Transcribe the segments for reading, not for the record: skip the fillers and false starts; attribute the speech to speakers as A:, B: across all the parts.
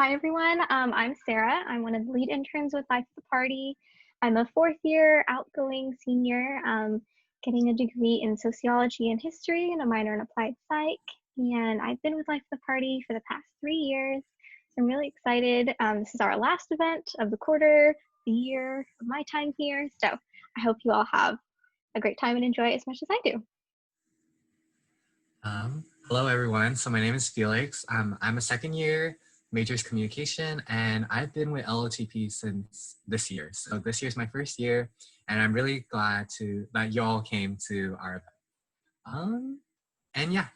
A: Hi, everyone. I'm Sarah. I'm one of the lead interns with Life at the Party. I'm a fourth year outgoing senior, getting a degree in sociology and history and a minor in applied psych. And I've been with Life at the Party for the past 3 years. So I'm really excited. This is our last event of the quarter, the year of my time here. So I hope you all have a great time and enjoy it as much as I do.
B: Hello, everyone. So my name is Felix. I'm a second year, majors communication, and I've been with LOTP since this year. So this year's my first year, and I'm really glad that you all came to our event. And yeah.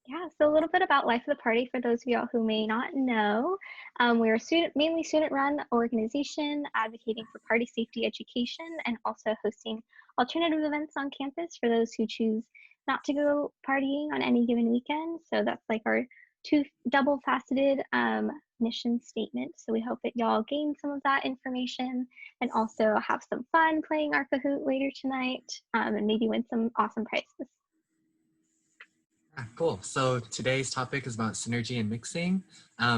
A: Yeah, so a little bit about Life of the Party for those of y'all who may not know. We're a mainly student-run organization advocating for party safety education and also hosting alternative events on campus for those who choose not to go partying on any given weekend. So that's like our two double-faceted mission statement. So we hope that y'all gain some of that information and also have some fun playing our Kahoot later tonight and maybe win some awesome prizes.
B: Cool. So today's topic is about synergy and mixing.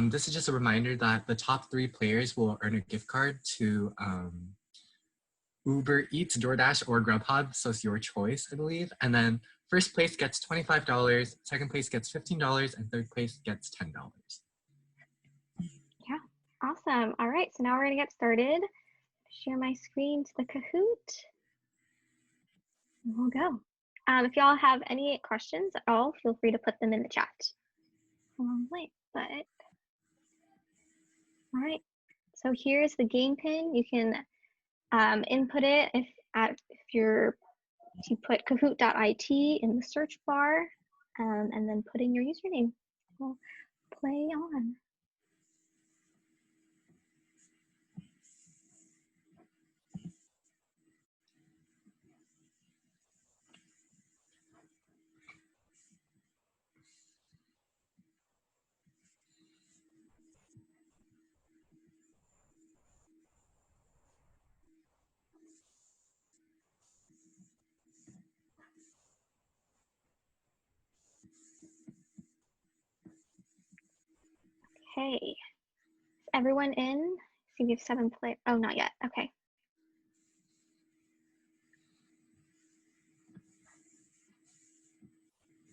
B: This is just a reminder that the top 3 players will earn a gift card to Uber Eats, DoorDash, or Grubhub, so it's your choice, I believe. And then first place gets $25, second place gets $15, and third place gets $10.
A: Yeah, awesome. All right, so now we're gonna get started. Share my screen to the Kahoot. And we'll go. If y'all have any questions at all, feel free to put them in the chat. But all right. So here's the game pin. You can input it if you put kahoot.it in the search bar, and then put in your username. We'll play on. Okay, is everyone in? See, we have 7 players. Oh, not yet. Okay.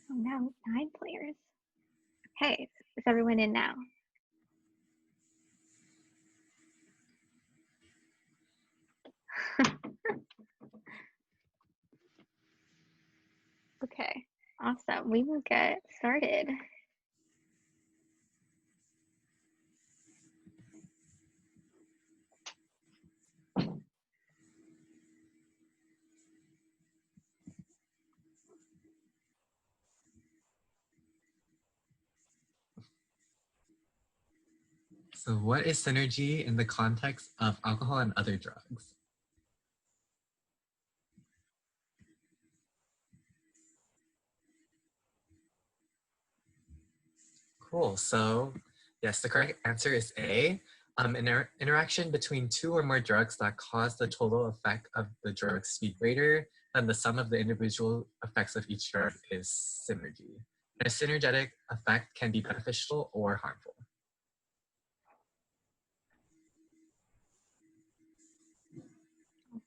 A: Oh, no, 9 players. Okay, is everyone in now? Okay, awesome. We will get started.
B: So what is synergy in the context of alcohol and other drugs? Cool. So yes, the correct answer is A. Interaction between 2 or more drugs that cause the total effect of the drugs to be greater than the sum of the individual effects of each drug is synergy. And a synergetic effect can be beneficial or harmful.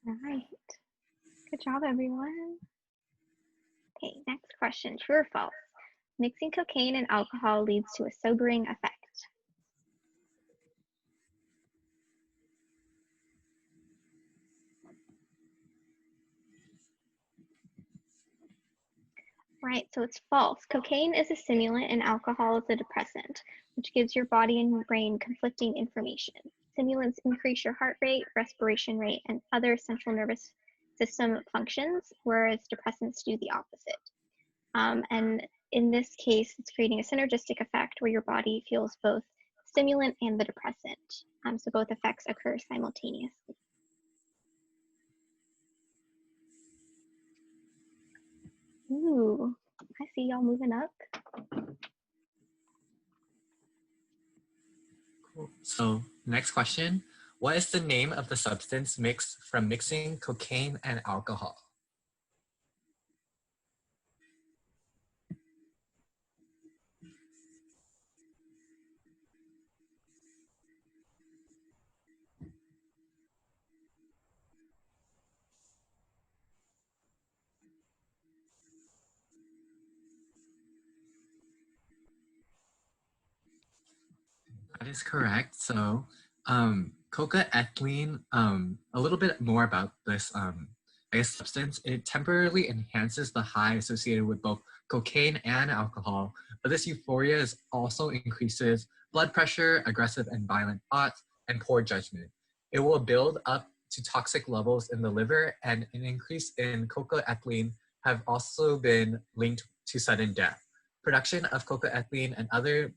A: All right. Good job, everyone. Okay, next question. True or false? Mixing cocaine and alcohol leads to a sobering effect. Right, so it's false. Cocaine is a stimulant and alcohol is a depressant, which gives your body and brain conflicting information. Stimulants increase your heart rate, respiration rate, and other central nervous system functions, whereas depressants do the opposite. And in this case, it's creating a synergistic effect where your body feels both stimulant and the depressant. So both effects occur simultaneously. Ooh, I see y'all moving up.
B: Cool. So next question, what is the name of the substance mixed from mixing cocaine and alcohol? That is correct. So, coca-ethylene, a little bit more about this, I guess, substance. It temporarily enhances the high associated with both cocaine and alcohol, but this euphoria also increases blood pressure, aggressive and violent thoughts, and poor judgment. It will build up to toxic levels in the liver, and an increase in coca-ethylene have also been linked to sudden death. Production of coca-ethylene and other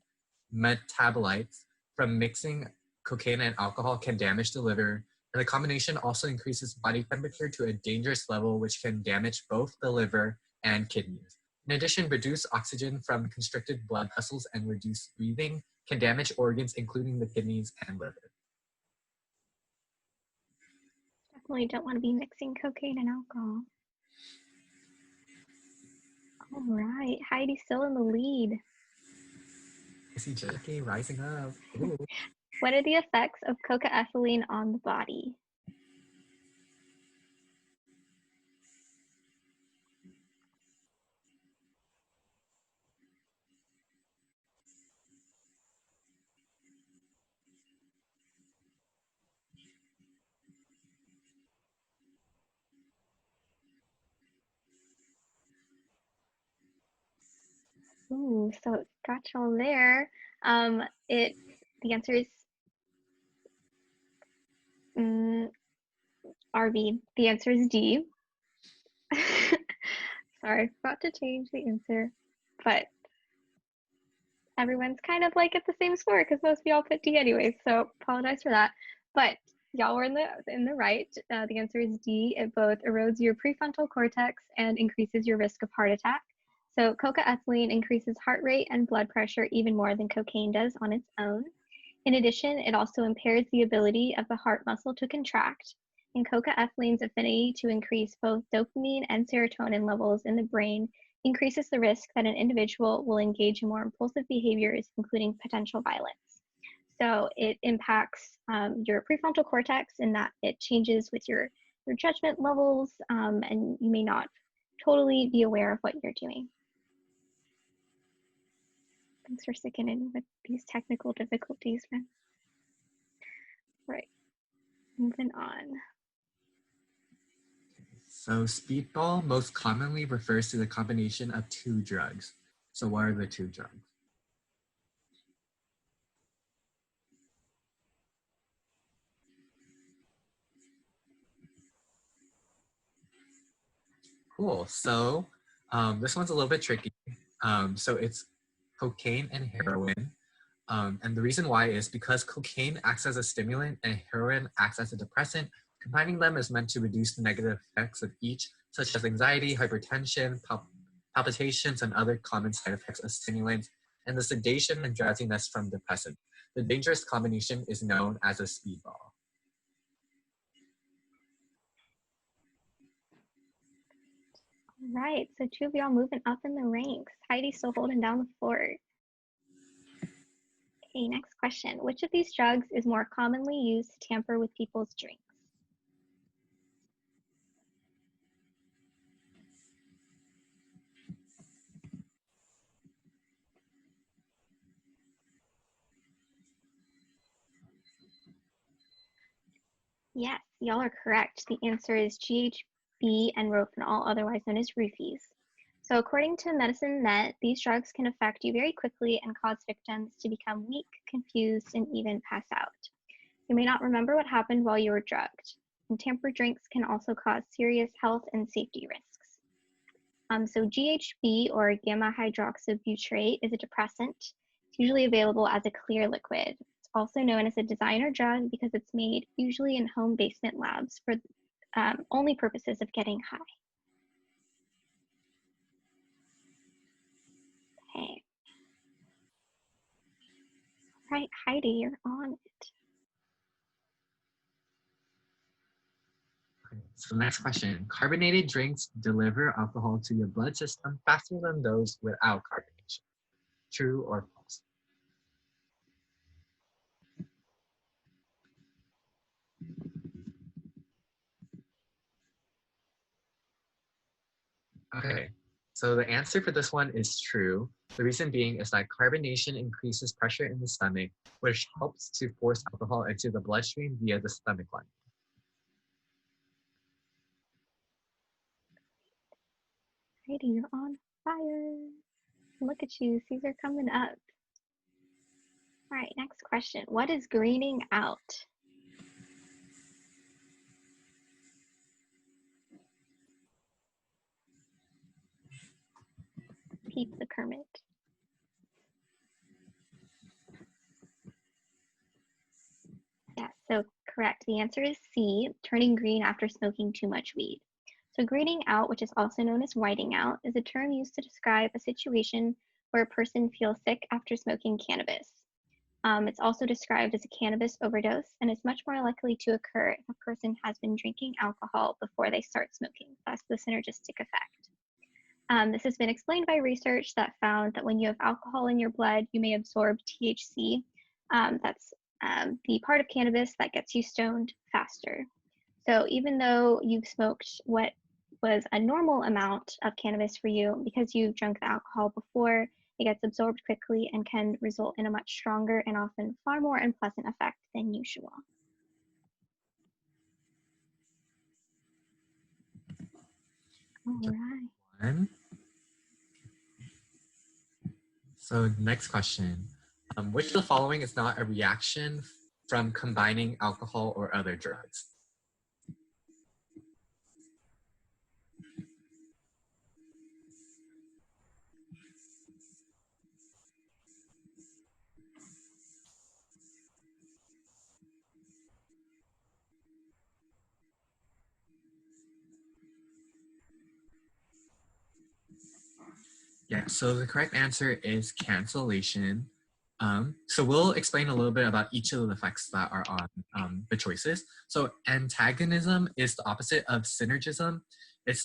B: metabolites from mixing cocaine and alcohol can damage the liver, and the combination also increases body temperature to a dangerous level, which can damage both the liver and kidneys. In addition, reduced oxygen from constricted blood vessels and reduced breathing can damage organs, including the kidneys and liver.
A: Definitely don't want to be mixing cocaine and alcohol. All right, Heidi's still in the lead.
B: I see Jackie rising up.
A: What are the effects of coca-ethylene on the body? Ooh, so it got y'all there. The answer is RB. The answer is D. Sorry, I forgot to change the answer, but everyone's kind of like at the same score because most of y'all put D anyway, so apologize for that. But y'all were in the right. The answer is D. It both erodes your prefrontal cortex and increases your risk of heart attack. So coca-ethylene increases heart rate and blood pressure even more than cocaine does on its own. In addition, it also impairs the ability of the heart muscle to contract, and coca-ethylene's affinity to increase both dopamine and serotonin levels in the brain increases the risk that an individual will engage in more impulsive behaviors, including potential violence. So it impacts your prefrontal cortex in that it changes with your judgment levels, and you may not totally be aware of what you're doing. Thanks for sticking in with these technical difficulties, man. Right, moving on.
B: So speedball most commonly refers to the combination of two drugs. So what are the two drugs? Cool. So this one's a little bit tricky. So it's cocaine and heroin. And the reason why is because cocaine acts as a stimulant and heroin acts as a depressant. Combining them is meant to reduce the negative effects of each, such as anxiety, hypertension, palpitations, and other common side effects of stimulants, and the sedation and drowsiness from depressants. The dangerous combination is known as a speedball.
A: Right, so two of y'all moving up in the ranks. Heidi's still holding down the fort. Okay, next question. Which of these drugs is more commonly used to tamper with people's drinks? Yes, y'all are correct. The answer is GHB and rohypnol, otherwise known as roofies. So according to Medicine Net, these drugs can affect you very quickly and cause victims to become weak, confused, and even pass out. You may not remember what happened while you were drugged. And tampered drinks can also cause serious health and safety risks. So GHB, or gamma hydroxybutyrate, is a depressant. It's usually available as a clear liquid. It's also known as a designer drug because it's made usually in home basement labs for only purposes of getting high. Okay. All right, Heidi, you're on it.
B: So next question. Carbonated drinks deliver alcohol to your blood system faster than those without carbonation. True or false? Okay. So the answer for this one is true. The reason being is that carbonation increases pressure in the stomach, which helps to force alcohol into the bloodstream via the stomach lining.
A: Heidi, you're on fire. Look at you, C's are coming up. All right, next question. What is greening out? Pete the Kermit. Yeah, so correct. The answer is C, turning green after smoking too much weed. So greening out, which is also known as whiting out, is a term used to describe a situation where a person feels sick after smoking cannabis. It's also described as a cannabis overdose and is much more likely to occur if a person has been drinking alcohol before they start smoking. That's the synergistic effect. This has been explained by research that found that when you have alcohol in your blood, you may absorb THC. That's the part of cannabis that gets you stoned faster. So even though you've smoked what was a normal amount of cannabis for you, because you've drunk the alcohol before, it gets absorbed quickly and can result in a much stronger and often far more unpleasant effect than usual. All right.
B: So next question. Which of the following is not a reaction from combining alcohol or other drugs? Yeah, so the correct answer is cancellation. So we'll explain a little bit about each of the effects that are on the choices. So antagonism is the opposite of synergism. It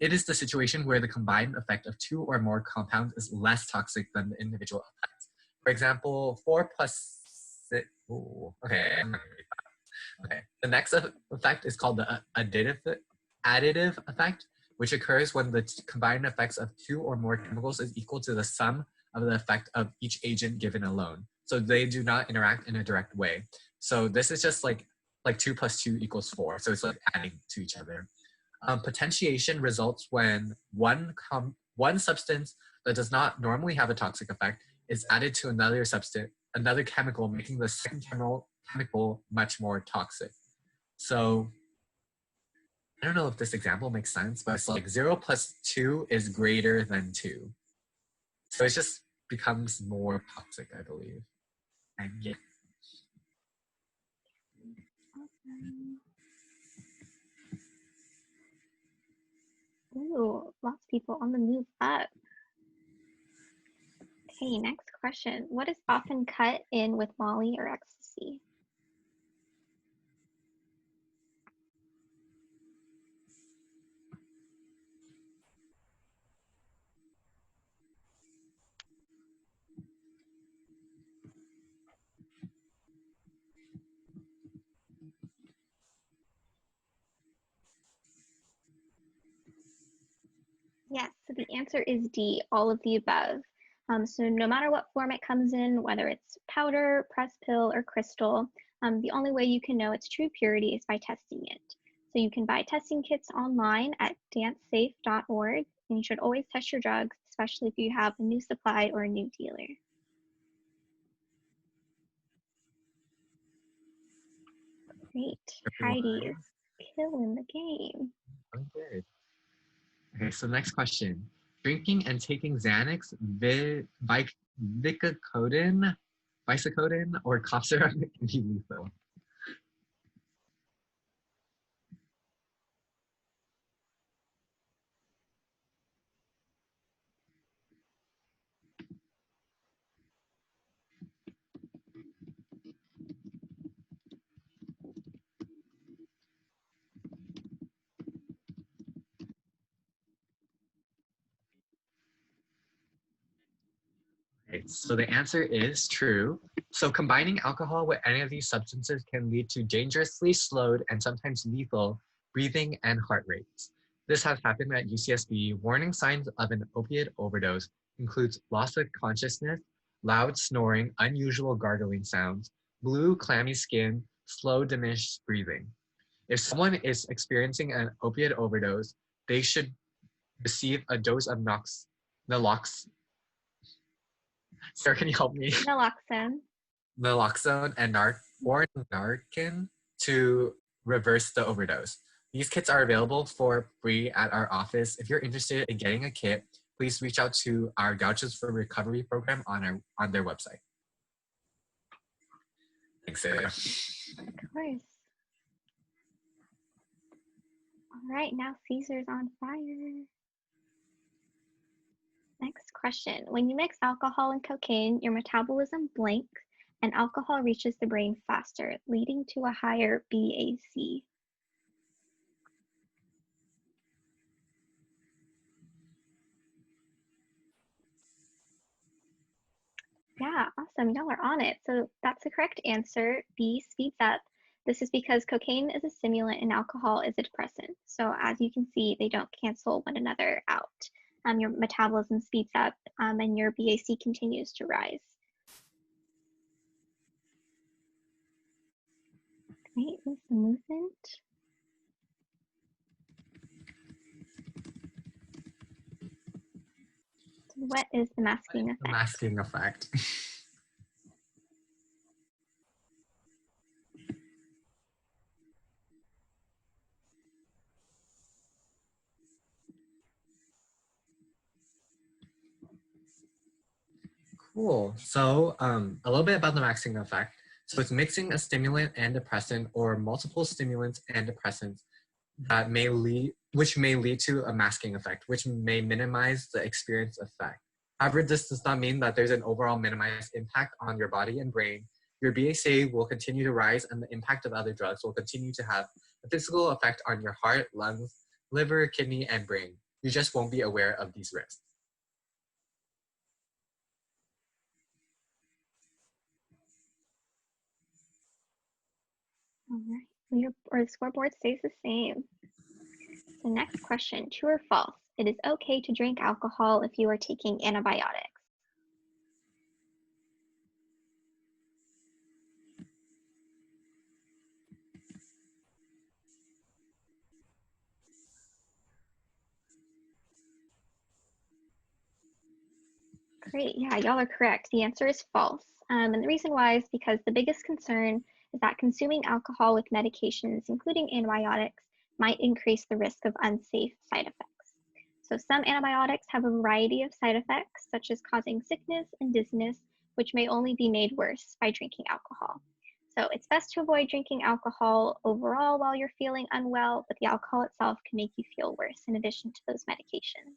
B: is the situation where the combined effect of two or more compounds is less toxic than the individual effects. For example, 4 plus 6. Ooh, okay, I'm not gonna read that. Okay, the next effect is called the additive effect, which occurs when the combined effects of two or more chemicals is equal to the sum of the effect of each agent given alone. So they do not interact in a direct way. So this is just like 2 plus 2 equals 4. So it's like adding to each other. Potentiation results when one substance that does not normally have a toxic effect is added to another substance, another chemical, making the second chemical much more toxic. So I don't know if this example makes sense, but it's like 0 plus 2 is greater than 2. So it just becomes more toxic, I believe. And yeah.
A: Awesome. Ooh, lots of people on the move up. Okay, next question. What is often cut in with Molly or ecstasy? Yes, so the answer is D, all of the above. So no matter what form it comes in, whether it's powder, pressed pill, or crystal, the only way you can know its true purity is by testing it. So you can buy testing kits online at dancesafe.org, and you should always test your drugs, especially if you have a new supply or a new dealer. Great, Heidi is killing the game.
B: Oh, good. Okay, so next question. Drinking and taking Xanax, Vicodin, or cough syrup can be lethal. Okay, so the answer is true. So combining alcohol with any of these substances can lead to dangerously slowed and sometimes lethal breathing and heart rates. This has happened at UCSB. Warning signs of an opiate overdose includes loss of consciousness, loud snoring, unusual gargling sounds, blue clammy skin, slow diminished breathing. If someone is experiencing an opiate overdose, they should receive a dose of naloxone. Sarah, can you help me?
A: Naloxone.
B: Naloxone and Narcan to reverse the overdose. These kits are available for free at our office. If you're interested in getting a kit, please reach out to our Gauchos for Recovery program on their website. Thanks, Sarah.
A: Of course. All right, now Caesar's on fire. Next question. When you mix alcohol and cocaine, your metabolism blinks and alcohol reaches the brain faster, leading to a higher BAC. Yeah, awesome. Y'all are on it. So that's the correct answer. B, speeds up. This is because cocaine is a stimulant and alcohol is a depressant. So as you can see, they don't cancel one another out. Your metabolism speeds up and your BAC continues to rise. Great, what's the movement? So what is the masking effect?
B: The masking effect. Cool. So a little bit about the masking effect. So it's mixing a stimulant and depressant or multiple stimulants and depressants that which may lead to a masking effect, which may minimize the experienced effect. However, this does not mean that there's an overall minimized impact on your body and brain. Your BAC will continue to rise and the impact of other drugs will continue to have a physical effect on your heart, lungs, liver, kidney, and brain. You just won't be aware of these risks.
A: All right, the scoreboard stays the same. So next question, true or false? It is okay to drink alcohol if you are taking antibiotics. Great, yeah, y'all are correct. The answer is false. And the reason why is because the biggest concern is that consuming alcohol with medications, including antibiotics, might increase the risk of unsafe side effects. So some antibiotics have a variety of side effects, such as causing sickness and dizziness, which may only be made worse by drinking alcohol. So it's best to avoid drinking alcohol overall while you're feeling unwell, but the alcohol itself can make you feel worse in addition to those medications.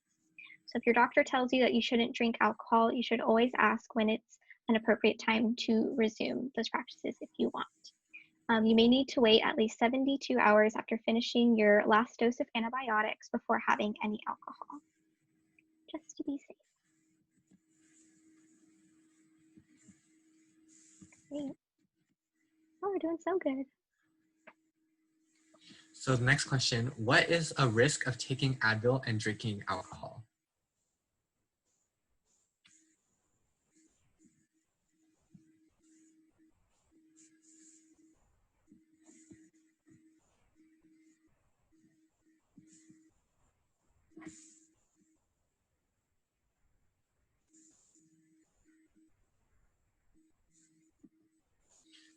A: So if your doctor tells you that you shouldn't drink alcohol, you should always ask when it's an appropriate time to resume those practices if you want. You may need to wait at least 72 hours after finishing your last dose of antibiotics before having any alcohol, just to be safe. Great. Oh, we're doing so good.
B: So the next question, what is a risk of taking Advil and drinking alcohol?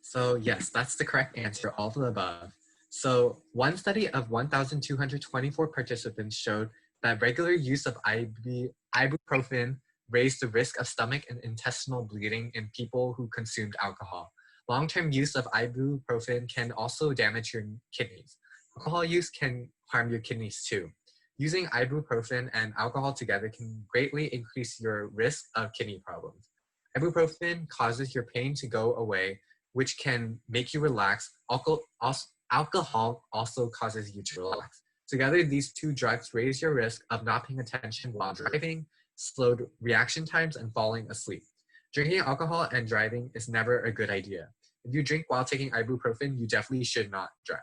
B: So yes, that's the correct answer, all of the above. So one study of 1,224 participants showed that regular use of ibuprofen raised the risk of stomach and intestinal bleeding in people who consumed alcohol. Long-term use of ibuprofen can also damage your kidneys. Alcohol use can harm your kidneys too. Using ibuprofen and alcohol together can greatly increase your risk of kidney problems. Ibuprofen causes your pain to go away, which can make you relax. Alcohol also causes you to relax. Together, these two drugs raise your risk of not paying attention while driving, slowed reaction times, and falling asleep. Drinking alcohol and driving is never a good idea. If you drink while taking ibuprofen, you definitely should not drive.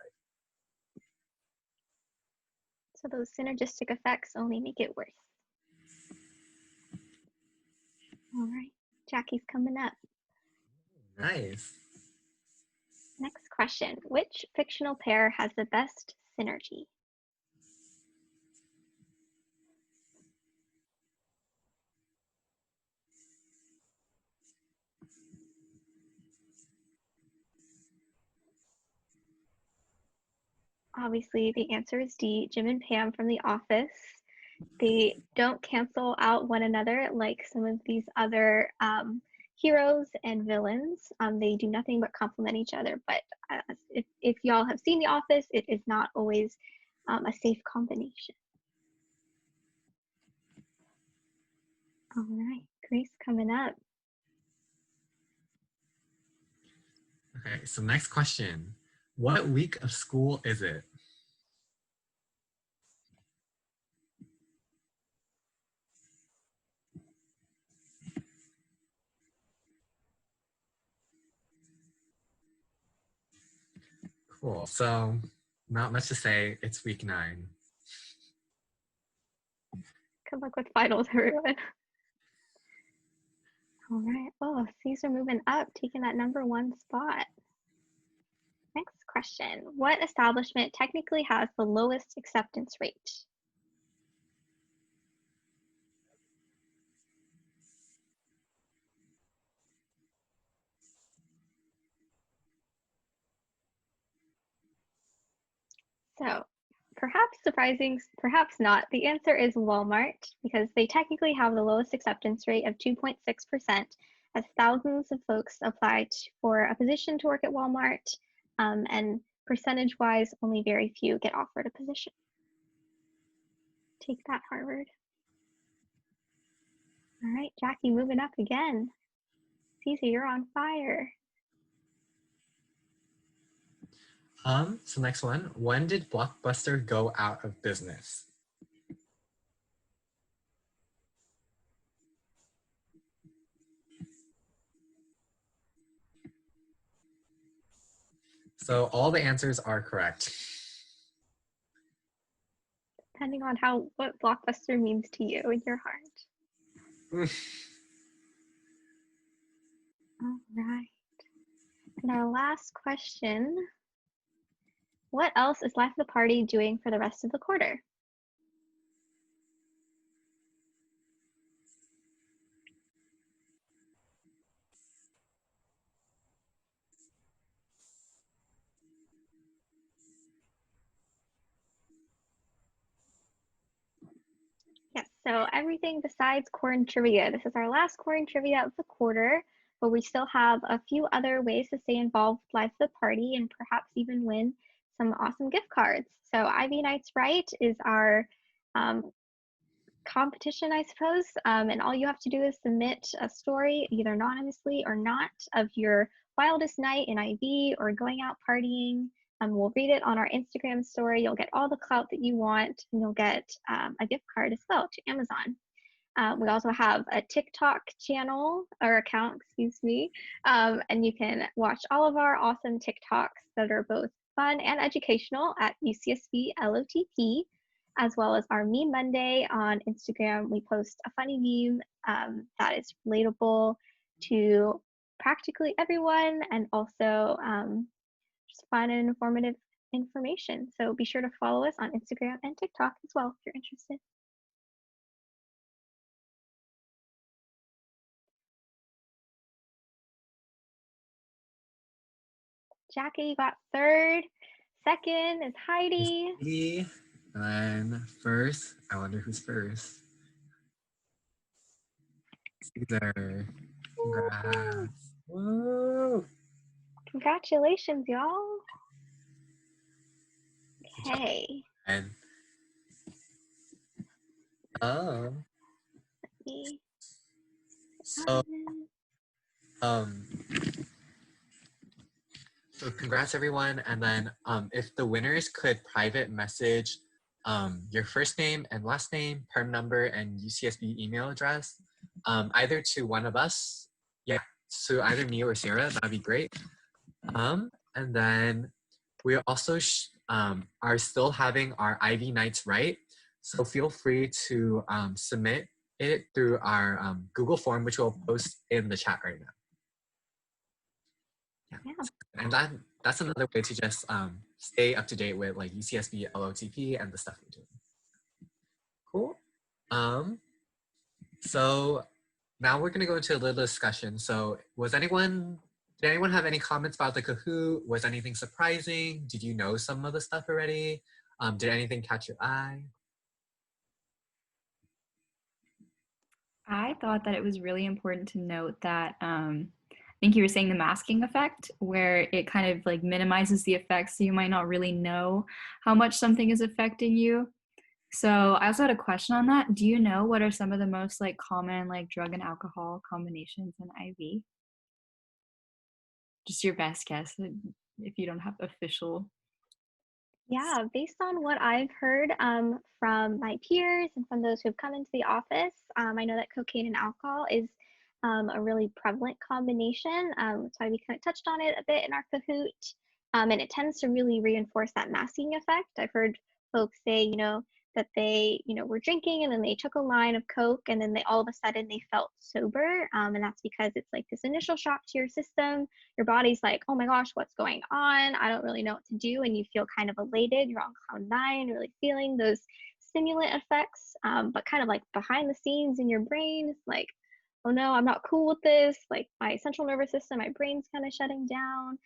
A: So those synergistic effects only make it worse. All right, Jackie's coming up.
B: Nice.
A: Next question, which fictional pair has the best synergy? Obviously, the answer is D, Jim and Pam from The Office. They don't cancel out one another like some of these other heroes and villains. They do nothing but complement each other. But if y'all have seen The Office, it is not always a safe combination. All right, Grace coming up.
B: Okay, so next question. What week of school is it? Cool, so not much to say, it's week 9.
A: Good luck with finals, everyone. All right, oh, Caesar moving up, taking that #1 spot. Next question, what establishment technically has the lowest acceptance rate? So perhaps surprising, perhaps not, the answer is Walmart, because they technically have the lowest acceptance rate of 2.6%, as thousands of folks applied for a position to work at Walmart, and percentage-wise, only very few get offered a position. Take that, Harvard. All right, Jackie, moving up again. Caesar, you're on fire.
B: So next one, when did Blockbuster go out of business? So all the answers are correct.
A: Depending on what Blockbuster means to you in your heart. All right. And our last question, what else is Life of the Party doing for the rest of the quarter? Yes, so everything besides Quarantrivia. This is our last Quarantrivia of the quarter, but we still have a few other ways to stay involved with Life of the Party and perhaps even win some awesome gift cards. So Ivy Nights Right is our competition, I suppose, and all you have to do is submit a story, either anonymously or not, of your wildest night in IB or going out partying. We'll read it on our Instagram story. You'll get all the clout that you want, and you'll get a gift card as well to Amazon. We also have a TikTok channel or account, excuse me, and you can watch all of our awesome TikToks that are both fun and educational at UCSB LOTP, as well as our Meme Monday on Instagram. We post a funny meme that is relatable to practically everyone, and also just fun and informative information. So be sure to follow us on Instagram and TikTok as well if you're interested. Jackie, you got 3rd. 2nd is Heidi.
B: Heidi. And then first, I wonder who's first. Caesar. Congrats. Woo!
A: Congratulations, y'all. Okay.
B: And oh. So so congrats everyone, and then if the winners could private message your first name and last name, perm number, and UCSB email address, either to one of us, yeah, so either me or Sarah, that'd be great. And then we also are still having our IV nights right. So feel free to submit it through our Google form, which we'll post in the chat right now.
A: Yeah.
B: And that's another way to just stay up to date with like UCSB, LOTP, and the stuff we're doing. Cool. So now we're gonna go into a little discussion. So did anyone have any comments about the Kahoot? Was anything surprising? Did you know some of the stuff already? Did anything catch your eye?
C: I thought that it was really important to note that I think you were saying the masking effect, where it kind of like minimizes the effects, so you might not really know how much something is affecting you. So I also had a question on that. Do you know what are some of the most like common like drug and alcohol combinations in IV? Just your best guess if you don't have official.
A: Yeah, based on what I've heard from my peers and from those who've come into the office, I know that cocaine and alcohol is a really prevalent combination. That's why we kind of touched on it a bit in our Kahoot. And it tends to really reinforce that masking effect. I've heard folks say, that they, were drinking and then they took a line of Coke and then they all of a sudden they felt sober. And that's because it's like this initial shock to your system. Your body's like, oh my gosh, what's going on? I don't really know what to do. And you feel kind of elated. You're on cloud nine, really feeling those stimulant effects, but kind of like behind the scenes in your brain, it's like, oh no, I'm not cool with this. Like my central nervous system, my brain's kind of shutting down.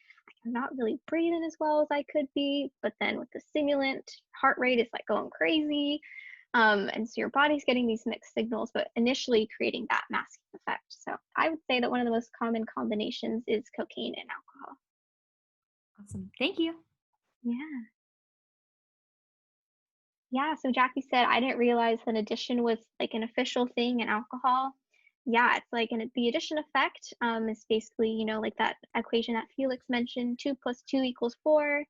A: I'm not really breathing as well as I could be. But then with the stimulant, heart rate is like going crazy. And so your body's getting these mixed signals, but initially creating that masking effect. So I would say that one of the most common combinations is cocaine and alcohol.
C: Awesome. Thank you.
A: Yeah. Yeah, so Jackie said, I didn't realize that addition was like an official thing in alcohol. Yeah, it's like the addition effect is basically, like that equation that Felix mentioned, 2 + 2 = 4.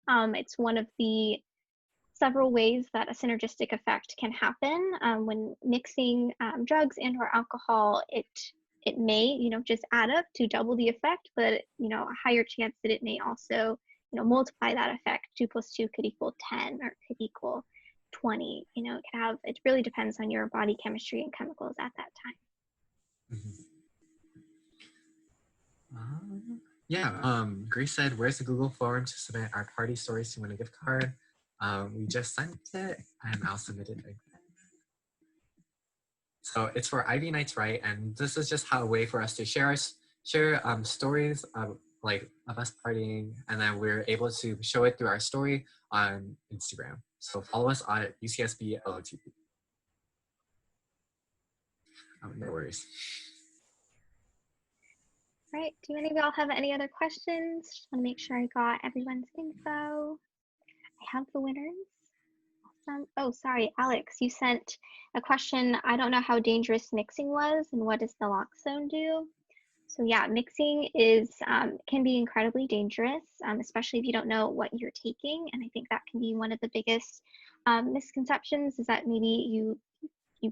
A: It's one of the several ways that a synergistic effect can happen when mixing drugs and or alcohol. It may, just add up to double the effect, but a higher chance that it may also, multiply that effect. 2 + 2 could equal 10 or could equal 20. It really depends on your body chemistry and chemicals at that time.
B: Grace said, where's the Google form to submit our party stories to win a gift card? We just sent it and I'll submit it again. So it's for IV Nights Right, and this is just a way for us to share stories of us partying, and then we're able to show it through our story on Instagram. So follow us on UCSB LOTP. No worries.
A: Right, do any of y'all have any other questions? Just want to make sure I got everyone's info. I have the winners. Awesome. Oh, sorry, Alex, you sent a question. I don't know how dangerous mixing was and what does naloxone do? So yeah, mixing can be incredibly dangerous, especially if you don't know what you're taking. And I think that can be one of the biggest misconceptions, is that maybe you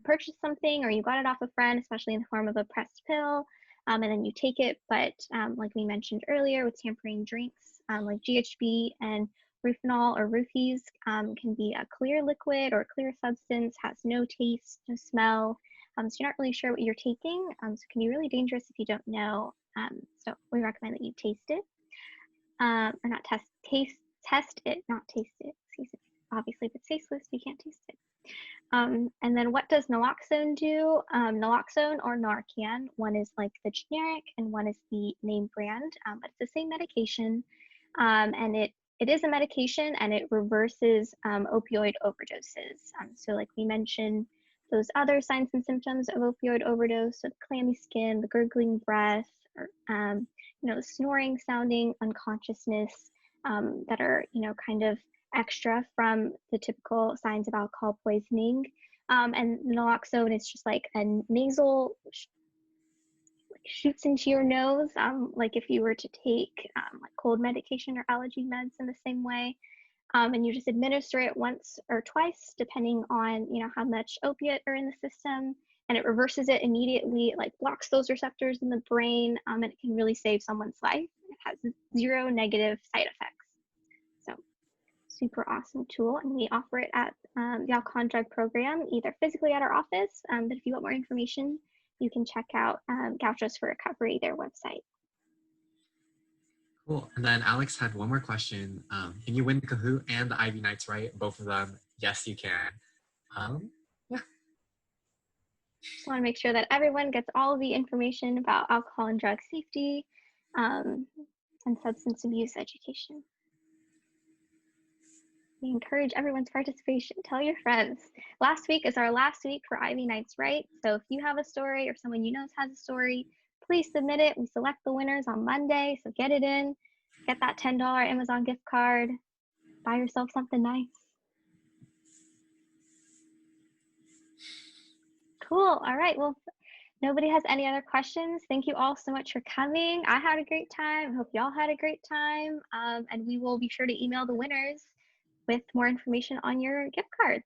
A: purchased something or you got it off a friend, especially in the form of a pressed pill, and then you take it. But like we mentioned earlier with tampering drinks, like GHB and Rufinol or roofies can be a clear liquid or clear substance, has no taste, no smell. So you're not really sure what you're taking. So it can be really dangerous if you don't know. So we recommend that you taste it, or not test it, not taste it. Excuse me. Obviously, if it's tasteless, you can't taste it. And then what does naloxone do? Naloxone or Narcan, one is like the generic and one is the name brand, but it's the same medication. And it is a medication and it reverses opioid overdoses. So like we mentioned, those other signs and symptoms of opioid overdose, so the clammy skin, the gurgling breath, or snoring, sounding, unconsciousness, that are kind of extra from the typical signs of alcohol poisoning. And naloxone is just like a nasal shoots into your nose, like if you were to take like cold medication or allergy meds in the same way. And you just administer it once or twice, depending on how much opiate are in the system, and it reverses it immediately. It like blocks those receptors in the brain, and it can really save someone's life. It has 0 negative side effects. So super awesome tool, and we offer it at the Alcon Drug Program, either physically at our office, but if you want more information, you can check out Gauchos for Recovery, their website.
B: Cool. And then Alex had one more question. Can you win the Kahoot and the Ivy Nights right? Both of them? Yes, you can. Yeah.
A: Just want to make sure that everyone gets all the information about alcohol and drug safety and substance abuse education. We encourage everyone's participation. Tell your friends. Last week is our last week for Ivy Nights Right. So if you have a story or someone you know has a story, please submit it. We select the winners on Monday, so get it in. Get that $10 Amazon gift card. Buy yourself something nice. Cool. All right. Well, nobody has any other questions. Thank you all so much for coming. I had a great time. I hope y'all had a great time. And we will be sure to email the winners with more information on your gift cards.